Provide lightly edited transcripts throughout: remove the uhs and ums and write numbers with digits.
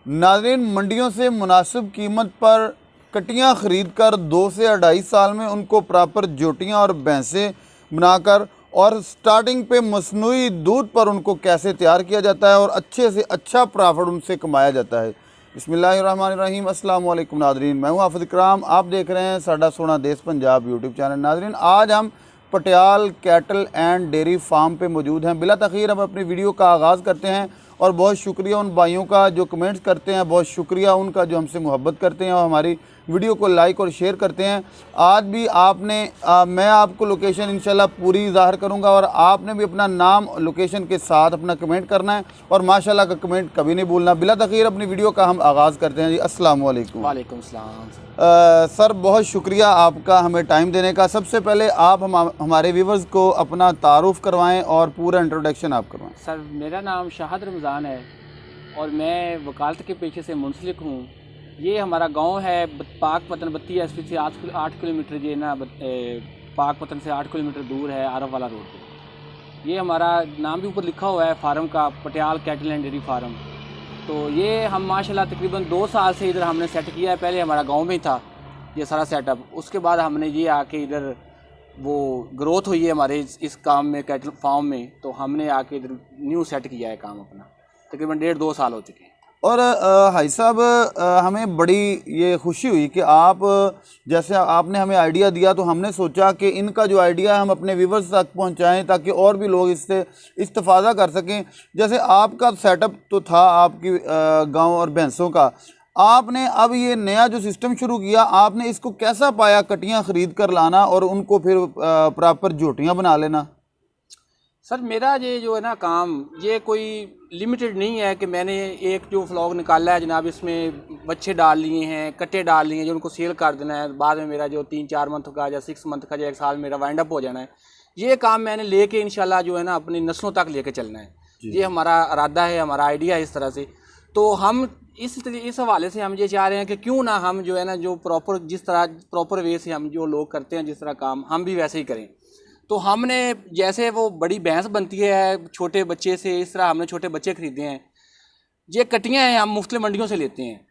नाज़रीन, मंडियों से मुनासिब कीमत पर कटियाँ ख़रीद कर 2 से 2.5 साल में उनको प्रॉपर जोटियाँ और भैंसें बनाकर और स्टार्टिंग पे मसनूई दूध पर उनको कैसे तैयार किया जाता है और अच्छे से अच्छा प्रॉफिट उनसे कमाया जाता है। बिस्मिल्लाहिर्रहमानिर्रहीम। अस्सलाम वालेकुम नाज़रीन, मैं हूँ हाफिज़ इकराम। आप देख रहे हैं साडा सोना देश पंजाब यूट्यूब चैनल। नाज़रीन, आज हम Patial cattle and dairy farm पे मौजूद हैं। बिला तख़ीर हम अपनी वीडियो का आगाज़ करते हैं और बहुत शुक्रिया उन भाइयों का जो कमेंट्स करते हैं, बहुत शुक्रिया उनका जो हमसे मोहब्बत करते हैं और हमारी वीडियो को लाइक और शेयर करते हैं। आज भी आपने मैं आपको लोकेशन इंशाल्लाह पूरी ज़ाहिर करूंगा और आपने भी अपना नाम लोकेशन के साथ अपना कमेंट करना है और माशाल्लाह का कमेंट कभी नहीं भूलना। बिला तख़ीर अपनी वीडियो का हम आगाज़ करते हैं जी। अस्सलाम वालेकुम। वालेकुम सलाम। सर, बहुत शुक्रिया आपका हमें टाइम देने का। सबसे पहले आप हमारे व्यूवर्स को अपना तारुफ करवाएं और पूरा इंट्रोडक्शन आप करवाएं। सर, मेरा नाम शाहद रमज़ान है और मैं वकालत के पेशे से मुंसलिक हूँ। ये हमारा गांव है पाकपतन 32 एसपी से 8 किलोमीटर ये ना पाकपतन से 8 किलोमीटर दूर है, आरफ वाला रोड पे। ये हमारा नाम भी ऊपर लिखा हुआ है फार्म का, Patial cattle and dairy farm. तो ये हम माशाल्लाह तकरीबन 2 साल से इधर हमने सेट किया है। पहले हमारा गांव में था ये सारा सेटअप, उसके बाद हमने ये आके इधर वो ग्रोथ हुई है हमारे इस काम में, कैटल फार्म में। तो हमने आके इधर न्यू सेट किया है काम अपना। तकरीबन 1.5-2 साल हो चुके हैं। और हाई साहब, हमें बड़ी ये खुशी हुई कि आप जैसे आपने हमें आइडिया दिया तो हमने सोचा कि इनका जो आइडिया है हम अपने व्यूवर्स तक पहुंचाएं ताकि और भी लोग इससे इस्तेफ़ादा कर सकें। जैसे आपका सेटअप तो था आपकी गांव और भैंसों का, आपने अब ये नया जो सिस्टम शुरू किया, आपने इसको कैसा पाया? कटियाँ ख़रीद कर लाना और उनको फिर प्रॉपर जोटियाँ बना लेना। सर, मेरा ये जो है ना काम, ये कोई लिमिटेड नहीं है कि मैंने एक जो व्लॉग निकाला है जनाब, इसमें बच्चे डाल लिए हैं, कट्टे डाल लिए हैं जो उनको सेल कर देना है। बाद में मेरा जो 3-4 मंथ का या 6 मंथ का या 1 साल मेरा वाइंड अप हो जाना है। ये काम मैंने लेके इंशाल्लाह जो है ना अपनी नस्लों तक लेके चलना है। ये हमारा इरादा है, हमारा आइडिया है इस तरह से। तो हम इस हवाले से हम ये चाह रहे हैं कि क्यों ना हम जो है ना जो जिस तरह प्रॉपर वे से हम जो लोग करते हैं जिस तरह काम, हम भी वैसे ही करें। तो हमने जैसे वो बड़ी भैंस बनती है छोटे बच्चे से, इस तरह हमने छोटे बच्चे ख़रीदे हैं। ये कटियाँ हैं हम मुख्तलिफ मंडियों से लेते हैं।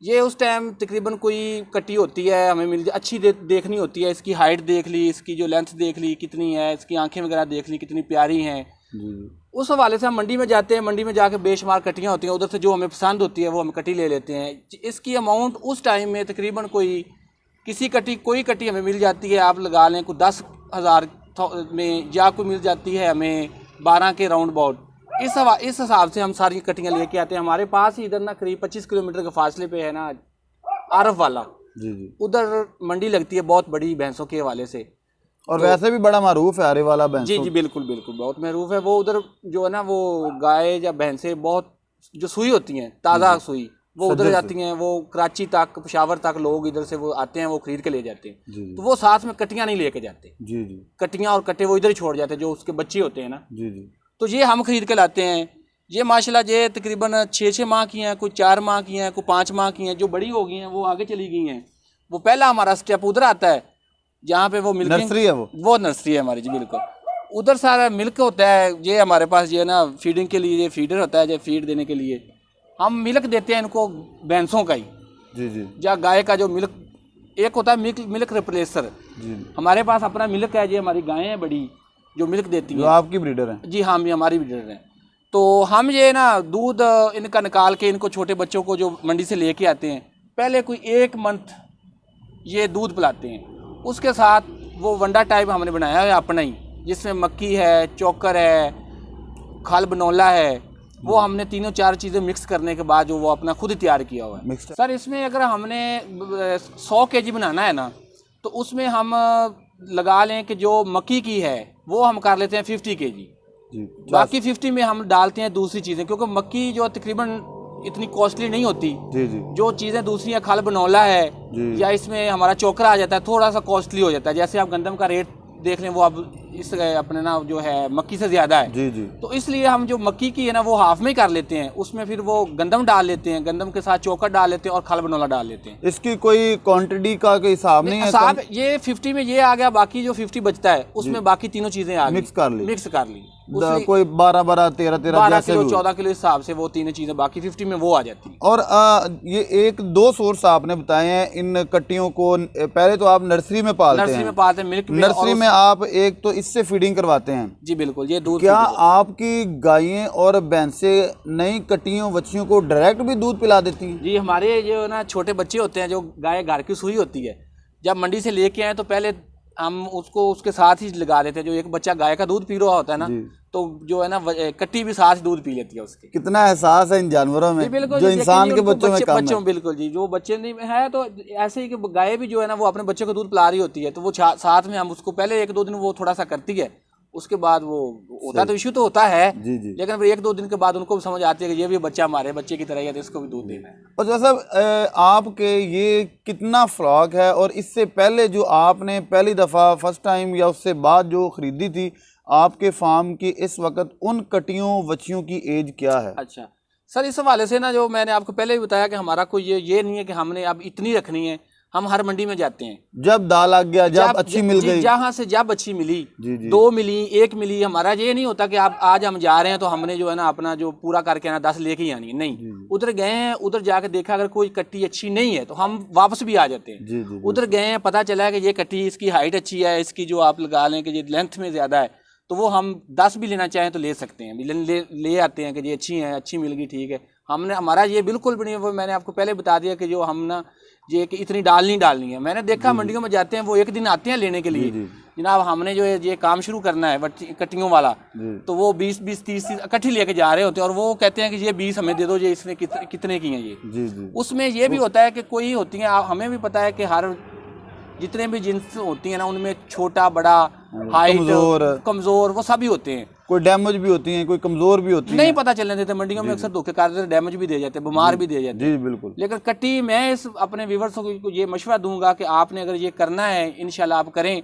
ये उस टाइम तकरीबन कोई कटी होती है हमें अच्छी देखनी होती है। इसकी हाइट देख ली, इसकी जो लेंथ देख ली कितनी है, इसकी आंखें वगैरह देख ली कितनी प्यारी हैं। उस हवाले से हम मंडी में जाते हैं। मंडी में जाके बेशुमार कटियाँ होती हैं, उधर से जो हमें पसंद होती है वो हम कटी ले लेते हैं। इसकी अमाउंट उस टाइम में तकरीबन कोई कोई कटी हमें मिल जाती है, आप लगा लें कोई 10,000 में, या कोई मिल जाती है हमें 12 के राउंड अबाउट। इस हिसाब से हम सारी कटियाँ लेके आते हैं। हमारे पास ही इधर ना करीब 25 किलोमीटर के फासले पे है ना आरफ वाला, उधर मंडी लगती है बहुत बड़ी भैंसों के हवाले से। और तो वैसे भी बड़ा मारूफ है आरे वाला भैंस। जी बिल्कुल बिल्कुल, बहुत मारूफ है वो। उधर जो है ना वो गाय या भैंसें बहुत जो सुई होती हैं, ताज़ा सुई, वो उधर जाती हैं। वो कराची तक, पेशावर तक लोग इधर से वो आते हैं, वो खरीद के ले जाते हैं। तो वो साथ में कटियाँ नहीं लेके जाते। कटियाँ और कट्टे वो इधर ही छोड़ जाते हैं, जो उसके बच्चे होते हैं ना। तो ये हम खरीद के लाते हैं। ये माशाल्लाह ये तकरीबन 6 माह की हैं, कोई 4 माह की हैं, कोई 5 माह की हैं। जो बड़ी हो गई हैं वो आगे चली गई हैं। वो पहला हमारा स्टेप उधर आता है जहाँ पे वो मिल्किंग नर्सरी है। वो नर्सरी है हमारी जी बिल्कुल। उधर सारा मिल्क होता है। ये हमारे पास ये ना फीडिंग के लिए ये फीडर होता है, जो फीड देने के लिए हम मिल्क देते हैं इनको भैंसों का ही। या गाय का जो मिल्क एक होता है मिल्क रिप्लेसर। हमारे पास अपना मिल्क है। ये हमारी गायें हैं बड़ी जो मिल्क देती हैं। आपकी ब्रीडर है? जी हाँ, ये हमारी ब्रीडर है। तो हम ये ना दूध इनका निकाल के इनको छोटे बच्चों को जो मंडी से लेके आते हैं, पहले कोई 1 मंथ ये दूध पिलाते हैं। उसके साथ वो वंडा टाइप हमने बनाया है अपना ही, जिसमें मक्की है, चोकर है, खल बनौला है। वो हमने 3-4 चीज़ें मिक्स करने के बाद जो वो अपना खुद ही तैयार किया हुआ है। सर, इसमें अगर हमने 100 kg बनाना है ना, तो उसमें हम लगा लें कि जो मक्की की है वो हम कर लेते हैं 50 kg। बाकी 50 में हम डालते हैं दूसरी चीज़ें, क्योंकि मक्की जो तकरीबन इतनी कॉस्टली नहीं होती। जो चीज़ें दूसरी हैं, खल बनौला है या इसमें हमारा चोकरा आ जाता है, थोड़ा सा कॉस्टली हो जाता है। जैसे आप गंदम का रेट देख लें, वो अब इस अपने ना जो है मक्की से ज़्यादा है। तो इसलिए हम जो मक्की की है ना वो हाफ में ही कर लेते हैं। उसमें फिर वो गंदम डाल लेते हैं, गंदम के साथ चोकर डाल लेते हैं और खल बनौला डाल लेते हैं। इसकी कोई क्वांटिटी का कोई हिसाब नहीं है? साहब, ये 50 में ये आ गया, बाकी जो 50 बचता है उसमें बाकी तीनों चीज़ें आ गई, मिक्स कर ली। कोई 12-12, 13-13 12 जैसे किलो भी 14 किलो हिसाब से वो तीनों चीज़ें, बाकी 50 में वो आ जाती हैं। और ये एक दो सोर्स आपने बताए हैं इन कट्टियों को। पहले तो आप नर्सरी में पालते नर्सरी हैं, में पालते हैं, मिल्क में, नर्सरी में आप एक तो इससे फीडिंग करवाते हैं। जी बिल्कुल, ये दूध क्या feed है। आपकी गायें और भैंसें नई कट्टियों बच्चियों को डायरेक्ट भी दूध पिला देती हैं? जी हमारे जो ना छोटे बच्चे होते हैं, जो गाय घर की सुई होती है, जब मंडी से लेके आए तो पहले हम उसको उसके साथ ही लगा देते हैं। जो एक बच्चा गाय का दूध पी रहा होता है ना, तो जो है ना कट्टी भी साथ दूध पी लेती है उसके। कितना एहसास है इन जानवरों में बिल्कुल जो जी, इंसान देखिए के उनको बच्चों में कम है। बच्चों बिल्कुल जी, जो बच्चे नहीं है तो ऐसे ही कि गाय भी जो है ना वो अपने बच्चे को दूध पिला रही होती है, तो वो साथ में हम उसको पहले 1-2 दिन वो थोड़ा सा करती है, उसके बाद वो होता तो इश्यू तो होता है, जी जी। लेकिन फिर 1-2 दिन के बाद उनको भी समझ आती है कि ये भी बच्चा हमारे बच्चे की तरह ही है, तो इसको भी दूध देना है। और जैसा आपके ये कितना फ्लॉक है, और इससे पहले जो आपने पहली दफ़ा फर्स्ट टाइम या उससे बाद जो ख़रीदी थी आपके फार्म की, इस वक्त उन कटियों बच्चियों की एज क्या है? अच्छा सर, इस हवाले से ना जो मैंने आपको पहले भी बताया कि हमारा कोई ये नहीं है कि हमने अब इतनी रखनी है। हम हर मंडी में जाते हैं, जब दाल आ गया, जब अच्छी मिल गई, जहाँ से जब अच्छी मिली, जी जी। 2 मिली, 1 मिली, हमारा ये नहीं होता कि आप आज हम जा रहे हैं तो हमने जो है ना अपना जो पूरा करके आना 10 लेके ही आनी है, नहीं। उधर गए हैं, उधर जाके देखा अगर कोई कट्टी अच्छी नहीं है तो हम वापस भी आ जाते हैं। जी जी। उधर गए हैं, पता चला है कि ये कट्टी इसकी हाइट अच्छी है, इसकी जो आप लगा लें कि ये लेंथ में ज़्यादा है, तो वो हम 10 भी लेना चाहें तो ले सकते हैं, ले आते हैं कि ये अच्छी है, अच्छी मिल गई, ठीक है। हमने हमारा ये बिल्कुल भी नहीं, वो मैंने आपको पहले बता दिया कि जो हम ना ये कि इतनी डालनी है। मैंने देखा मंडियों में जाते हैं, वो एक दिन आते हैं लेने के लिए, जनाब हमने जो है ये काम शुरू करना है कट्टियों वाला, तो वो 20-20, 30 इकट्ठी लेके जा रहे होते हैं, और वो कहते हैं कि ये 20 हमें दे दो, ये इसने कितने की हैं ये। जी जी। उसमें ये भी होता है कि कोई होती हैं, हमें भी पता है कि हर जितने भी जिन्स होती हैं ना, उनमें छोटा बड़ा, हाइट, कमजोर वो सभी होते हैं। कोई डैमेज भी होती हैं, कोई कमजोर भी होती हैं, नहीं पता चलने देते। मंडियों में अक्सर धोखे कर देते, डैमेज भी दे जाते हैं, बीमार भी दे जाते हैं। जी बिल्कुल। लेकिन कट्टी मैं इस अपने व्यूअर्स को ये मशवरा दूंगा कि आपने अगर ये करना है, इंशाल्लाह आप करें,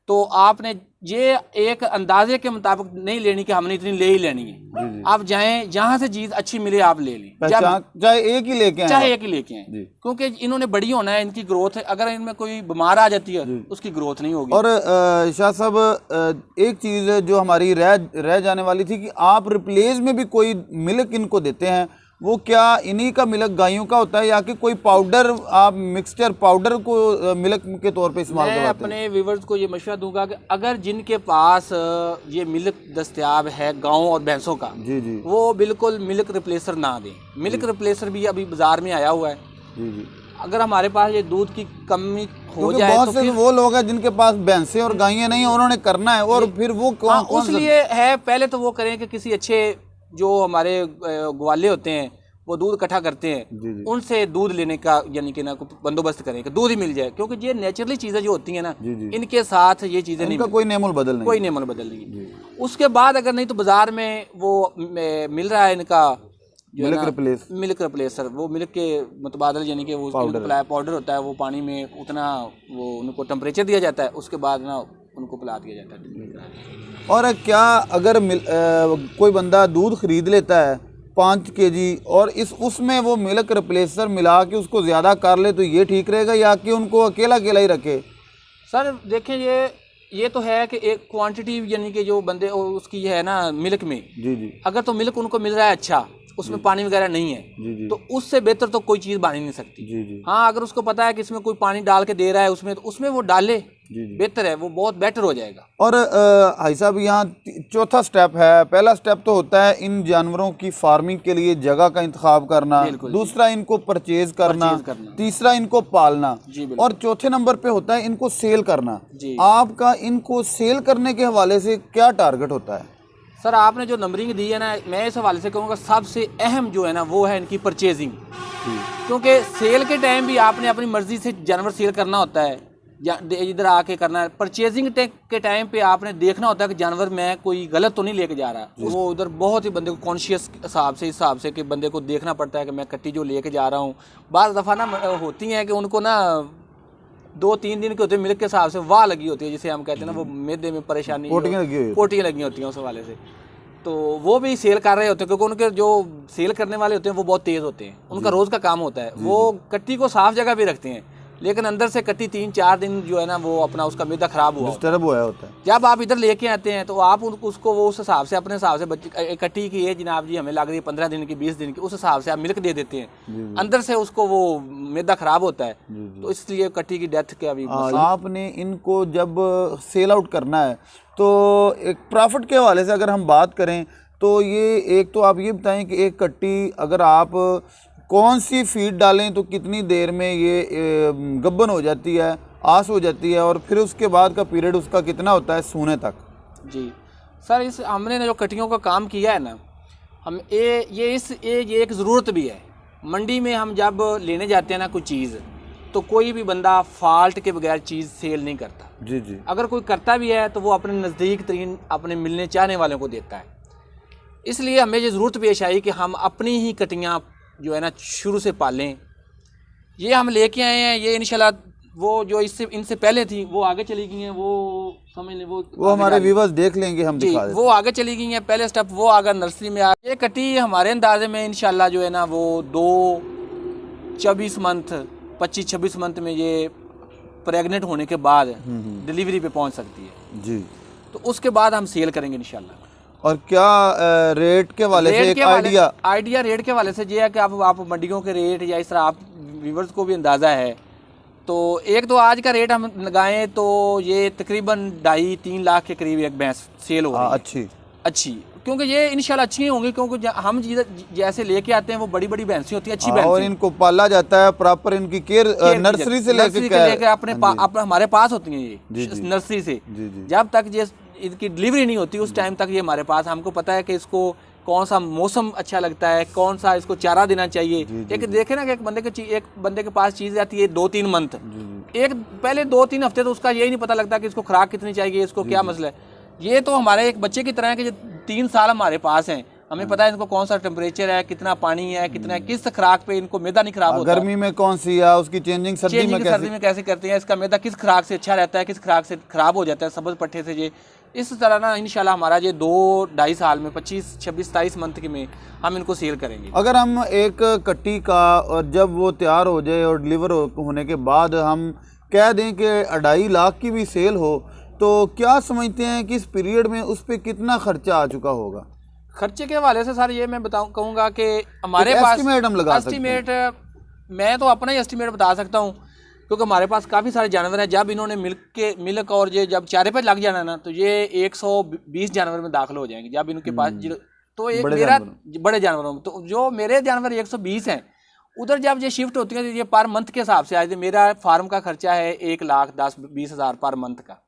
तो आपने ये एक अंदाजे के मुताबिक नहीं लेनी कि हमने इतनी ले ही लेनी है। आप जाएं, जहां से चीज अच्छी मिले आप ले लें, चाहे एक ही लेके आए, क्योंकि इन्होंने बड़ी होना है, इनकी ग्रोथ है। अगर इनमें कोई बीमार आ जाती है उसकी ग्रोथ नहीं होगी। और शाह साहब, एक चीज जो हमारी रह जाने वाली थी कि आप रिप्लेस में भी कोई मिल्क इनको देते हैं, वो क्या इन्हीं का मिल्क गायों का होता है या कि कोई पाउडर, आप मिक्सचर पाउडर को मिल्क के तौर पे इस्तेमाल करवाते हैं? मैं अपने व्यूअर्स को ये मशवरा दूंगा कि अगर जिनके पास ये मिल्क दस्तयाब है गायों और भैंसों का, जी जी, वो बिल्कुल मिल्क रिप्लेसर ना दें। मिल्क रिप्लेसर भी अभी बाजार में आया हुआ है। जी जी। अगर हमारे पास ये दूध की कमी हो जाए बहुत तो से वो लोग हैं जिनके पास भैंसें और गायें नहीं है, उन्होंने करना है, और फिर वो उस लिए है, पहले तो वो करें कि किसी अच्छे जो हमारे ग्वाले होते हैं वो दूध इकट्ठा करते हैं, उनसे दूध लेने का यानी कि ना बंदोबस्त करें कि दूध ही मिल जाए, क्योंकि ये नेचुरली चीज़ें जो होती हैं ना, इनके साथ ये चीज़ें नहीं, कोई नेमुल बदल नहीं। उसके बाद अगर नहीं तो बाजार में वो मिल रहा है इनका जो मिल्क रिप्लेसर, वो मिल्क के मुतबादल यानी कि वो पाउडर होता है, वो पानी में उतना वो उनको टेम्परेचर दिया जाता है, उसके बाद ना उनको पिला दिया जाता है। और क्या अगर कोई बंदा दूध खरीद लेता है 5 kg और उसमें वो मिल्क रिप्लेसर मिला के उसको ज़्यादा कर ले, तो ये ठीक रहेगा या कि उनको अकेला ही रखे? सर देखें, ये तो है कि एक क्वांटिटी यानी कि जो बंदे उसकी है ना मिल्क में, जी जी, अगर तो मिल्क उनको मिल रहा है अच्छा, उसमें पानी वगैरह नहीं है, जी जी, तो उससे बेहतर तो कोई चीज़ बन ही नहीं सकती। जी जी। हाँ, अगर उसको पता है कि इसमें कोई पानी डाल के दे रहा है उसमें, तो उसमें वो डाले, जी जी, बेहतर है, वो बहुत बेटर हो जाएगा। और भाई साहब, यहाँ चौथा स्टेप है। पहला स्टेप तो होता है इन जानवरों की फार्मिंग के लिए जगह का इंतखाब करना, दूसरा इनको परचेज करना, तीसरा इनको पालना, और चौथे नंबर पे होता है इनको सेल करना। आपका इनको सेल करने के हवाले से क्या टारगेट होता है? सर आपने जो नंबरिंग दी है ना, मैं इस हवाले से कहूँगा सबसे अहम जो है ना वो है इनकी परचेजिंग, क्योंकि सेल के टाइम भी आपने अपनी मर्जी से जानवर सेल करना होता है या इधर आके करना है। परचेजिंग के टाइम पे आपने देखना होता है कि जानवर मैं कोई गलत तो नहीं लेके जा रहा। वो उधर बहुत ही बंदे को कॉन्शियस हिसाब से कि बंदे को देखना पड़ता है कि मैं कट्टी जो लेके जा रहा हूँ। बार दफ़ा ना होती हैं कि उनको ना 2-3 दिन के होते हैं, मिल्क के हिसाब से वाह लगी होती है, जिसे हम कहते हैं ना, वो मैदे में परेशानी, पोटियाँ लगी होती हैं उस हवाले से, तो वो भी सेल कर रहे होते हैं, क्योंकि उनके जो सेल करने वाले होते हैं वो बहुत तेज़ होते हैं, उनका रोज़ का काम होता है, वो कट्टी को साफ जगह पे रखते हैं। लेकिन अंदर से कट्टी 3-4 दिन जो है ना वो अपना उसका मैदा ख़राब हुआ होता डिस्टर्ब हुआ होता है। है। जब आप इधर लेके आते हैं तो आप उसको वो उस हिसाब से अपने हिसाब से बच्चे कट्टी की है जनाब जी हमें लग रही है 15 दिन की 20 दिन की, उस हिसाब से आप मिल्क दे देते हैं, अंदर से उसको वो मैदा ख़राब होता है, तो इसलिए कट्टी की डेथ के अभी आपने इनको जब सेल आउट करना है तो एक प्रॉफिट के हवाले से अगर हम बात करें तो ये एक तो आप ये बताएं कि एक कट्टी अगर आप कौन सी फीड डालें तो कितनी देर में ये गब्बन हो जाती है, आस हो जाती है, और फिर उसके बाद का पीरियड उसका कितना होता है सूने तक? जी सर, इस हमने जो कट्टियों का काम किया है ना, हम ये एक ज़रूरत भी है। मंडी में हम जब लेने जाते हैं ना कोई चीज़, तो कोई भी बंदा फॉल्ट के बगैर चीज़ सेल नहीं करता। जी जी। अगर कोई करता भी है तो वो अपने नज़दीक तरीन अपने मिलने चाहने वालों को देता है। इसलिए हमें ये ज़रूरत पेश आई कि हम अपनी ही कटियाँ जो है ना शुरू से पालें। ये हम लेके आए हैं, ये इंशाल्लाह वो जो इनसे पहले थी वो आगे चली गई हैं, वो समझ लें वो हमारे व्यूअर्स देख लेंगे, हम जी दिखा देते वो आगे चली गई हैं। पहले स्टेप वो आगे नर्सरी में आ, ये कटी हमारे अंदाजे में इंशाल्लाह जो है ना वो 24 मंथ 25-26 मंथ में ये प्रेग्नेंट होने के बाद डिलीवरी पे पहुंच सकती है जी। तो उसके बाद हम सेल करेंगे इंशाल्लाह। और क्या रेट के वाले से एक आइडिया रेट के वाले से ये है कि आप मंडियों के रेट या इस तरह आप व्यूवर्स को भी अंदाज़ा है, तो एक तो आज का रेट हम लगाएं तो ये तकरीबन 2.5-3 लाख के करीब एक भैंस सेल हो रही है। अच्छी क्योंकि ये इंशाल्लाह अच्छी ही होंगी, क्योंकि हम जैसे लेके आते हैं वो बड़ी बड़ी भैंसें होती हैं, अच्छी भैंसें, और इनको पाला जाता है प्रॉपर, इनकी केयर नर्सरी से लेके अपने हमारे पास होती हैं ये नर्सरी से। जब तक ये इनकी डिलीवरी नहीं होती उस टाइम तक ये हमारे पास, हमको पता है कि इसको कौन सा मौसम अच्छा लगता है, कौन सा इसको चारा देना चाहिए। एक देखे ना कि एक बंदे के पास चीज़ आती है 2-3 मंथ, एक पहले 2-3 हफ्ते तो उसका यही नहीं पता लगता कि इसको खुराक कितनी चाहिए, इसको क्या मसला है। ये तो हमारे एक बच्चे की तरह है कि जो 3 साल हमारे पास हैं, हमें पता है इनको कौन सा टेम्परेचर है, कितना पानी है, कितना किस खुराक पे इनको मैदा नहीं खराब होता, गर्मी में कौन सी है उसकी चेंजिंग सर्दी में कैसे करते हैं, इसका मैदा किस खुराक से अच्छा रहता है, किस खुराक से खराब हो जाता है सब्ज़ पट्टे से। ये इस तरह ना इंशाल्लाह हमारा ये 2-2.5 साल में 25-26-27 मंथ के में हम इनको सेल करेंगे। अगर हम एक कट्टी का और जब वो तैयार हो जाए और डिलीवर होने के बाद हम कह दें कि 2.5 लाख की भी सेल हो, तो क्या समझते हैं कि इस पीरियड में उस पर कितना खर्चा आ चुका होगा? खर्चे के हवाले से सर ये मैं कहूँगा कि हमारे पास एस्टिमेट हम लगा सकते हैं। एस्टिमेट मैं तो अपना ही एस्टिमेट बता सकता हूँ, क्योंकि हमारे पास काफ़ी सारे जानवर हैं। जब इन्होंने मिल्क और ये जब चारे पर लग जाना ना, तो ये 120 जानवर में दाखिल हो जाएंगे जब इनके पास। तो एक मेरा बड़े जानवरों में, तो जो मेरे जानवर 120 हैं, उधर जब ये शिफ्ट होती है तो ये पर मंथ के हिसाब से आज मेरा फार्म का खर्चा है 1,10,20 हज़ार पर मंथ का।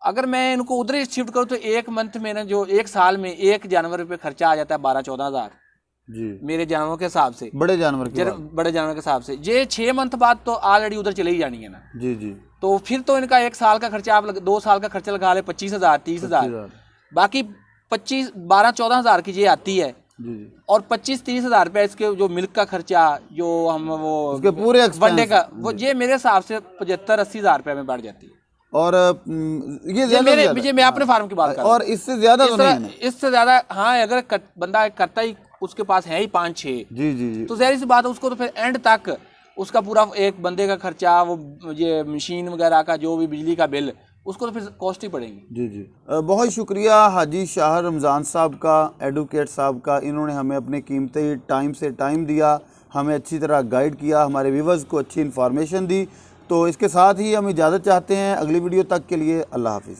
अगर मैं इनको उधर ही शिफ्ट करूँ तो एक मंथ में ना जो एक साल में एक जानवर पे खर्चा आ जाता है 12-14 हज़ार जी, मेरे जानवरों के हिसाब से, बड़े जानवर के हिसाब से। ये 6 मंथ बाद तो ऑलरेडी उधर चले ही जानी है ना जी जी। तो फिर तो इनका एक साल का खर्चा आप 2 साल का खर्चा लगा ले 25 हज़ार 30 हज़ार, बाकी 12-14 हज़ार की ये आती है जी। और 25-30 हज़ार रुपये इसके जो मिल्क का खर्चा, जो हम वो पूरे वनडे का, वो ये मेरे हिसाब से 75-80 हज़ार रुपये में बढ़ जाती है। और ये मैं अपने फार्म की बात कर रहा हूँ, और इससे ज्यादा तो नहीं है? इससे ज्यादा हाँ, अगर बंदा करता ही उसके पास है ही 5-6 जी जी जी, तो ज़ाहिर सी बात है उसको तो फिर एंड तक उसका पूरा एक बंदे का खर्चा, वो ये मशीन वगैरह का जो भी बिजली का बिल, उसको तो फिर कॉस्ट ही पड़ेंगे। जी जी। बहुत शुक्रिया हाजी शाह रमज़ान साहब का, एडवोकेट साहब का। इन्होंने हमें अपने कीमती टाइम दिया, हमें अच्छी तरह गाइड किया, हमारे व्यूवर्स को अच्छी इन्फॉर्मेशन दी। तो इसके साथ ही हम इजाज़त चाहते हैं। अगली वीडियो तक के लिए अल्लाह हाफिज़।